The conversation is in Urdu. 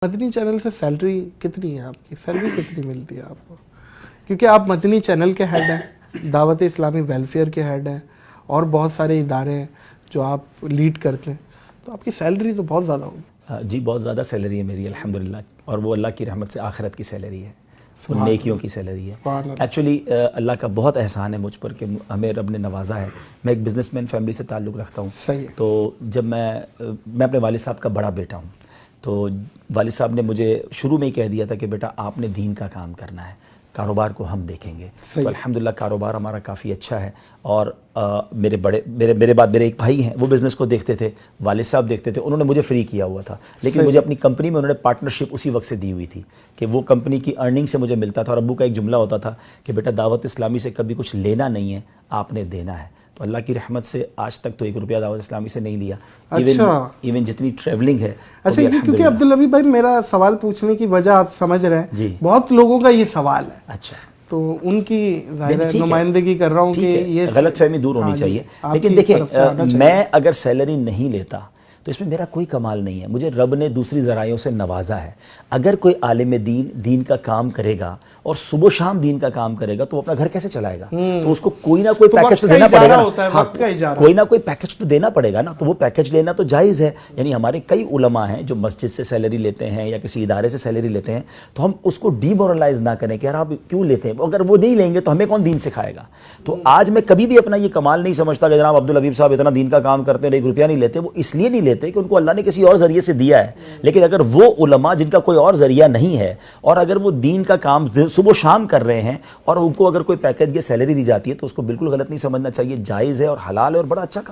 مدنی چینل سے سیلری کتنی ہے آپ کی؟ سیلری کتنی ملتی ہے آپ کو؟ کیونکہ آپ مدنی چینل کے ہیڈ ہیں، دعوت اسلامی ویلفیئر کے ہیڈ ہیں، اور بہت سارے ادارے ہیں جو آپ لیڈ کرتے ہیں، تو آپ کی سیلری تو بہت زیادہ ہوگی۔ جی بہت زیادہ سیلری ہے میری الحمدللہ، اور وہ اللہ کی رحمت سے آخرت کی سیلری ہے، وہ نیکیوں کی سیلری ہے۔ ایکچولی اللہ کا بہت احسان ہے مجھ پر کہ ہمیں رب نے نوازا ہے۔ میں ایک بزنس مین فیملی سے تعلق رکھتا ہوں، تو جب میں اپنے والد صاحب کا بڑا بیٹا ہوں، تو والد صاحب نے مجھے شروع میں ہی کہہ دیا تھا کہ بیٹا آپ نے دین کا کام کرنا ہے، کاروبار کو ہم دیکھیں گے۔ تو الحمدللہ کاروبار ہمارا کافی اچھا ہے، اور میرے بعد میرے ایک بھائی ہیں، وہ بزنس کو دیکھتے تھے، والد صاحب دیکھتے تھے، انہوں نے مجھے فری کیا ہوا تھا، لیکن مجھے اپنی کمپنی میں انہوں نے پارٹنرشپ اسی وقت سے دی ہوئی تھی کہ وہ کمپنی کی ارننگ سے مجھے ملتا تھا، اور ابو کا ایک جملہ ہوتا تھا کہ بیٹا دعوت اسلامی سے کبھی کچھ لینا نہیں ہے، آپ نے دینا ہے۔ تو اللہ کی رحمت سے آج تک تو 1 روپیہ دعوت اسلامی سے نہیں لیا، ایون جتنی ٹریولنگ ہے۔ اچھا، کیونکہ عبداللبی بھائی میرا سوال پوچھنے کی وجہ آپ سمجھ رہے ہیں، بہت لوگوں کا یہ سوال ہے، اچھا تو ان کی ظاہر نمائندگی کر رہا ہوں کہ یہ غلط فہمی دور ہونی چاہیے۔ لیکن دیکھیں، میں اگر سیلری نہیں لیتا تو اس میں میرا کوئی کمال نہیں ہے، مجھے رب نے دوسری ذرائعوں سے نوازا ہے۔ اگر کوئی عالم دین کا کام کرے گا اور صبح و شام دین کا کام کرے گا تو وہ اپنا گھر کیسے چلائے گا؟ تو اس کو کوئی نہ کوئی پیکج تو دینا پڑے گا، کوئی نہ کوئی پیکج تو دینا پڑے گا نا، تو وہ پیکج لینا تو جائز ہے۔ یعنی ہمارے کئی علماء ہیں جو مسجد سے سیلری لیتے ہیں یا کسی ادارے سے سیلری لیتے ہیں، تو ہم اس کو ڈی مورلائز نہ کریں کہ یار آپ کیوں لیتے ہیں، اگر وہ نہیں لیں گے تو ہمیں کون دین سکھائے گا؟ تو آج میں کبھی بھی اپنا یہ کمال نہیں سمجھتا کہ جناب عبدالحبیب صاحب اتنا دین کا کام کرتے ہیں 1 روپیہ نہیں لیتے، وہ اس لیے نہیں لیتے کہ ان کو اللہ نے کسی اور ذریعے سے دیا ہے۔ لیکن اگر وہ علماء جن کا کوئی اور ذریعہ نہیں ہے، اور اگر وہ دین کا کام صبح و شام کر رہے ہیں، اور ان کو اگر کوئی پیکج یا سیلری دی جاتی ہے، تو اس کو بالکل غلط نہیں سمجھنا چاہیے، جائز ہے اور حلال ہے اور بڑا اچھا کام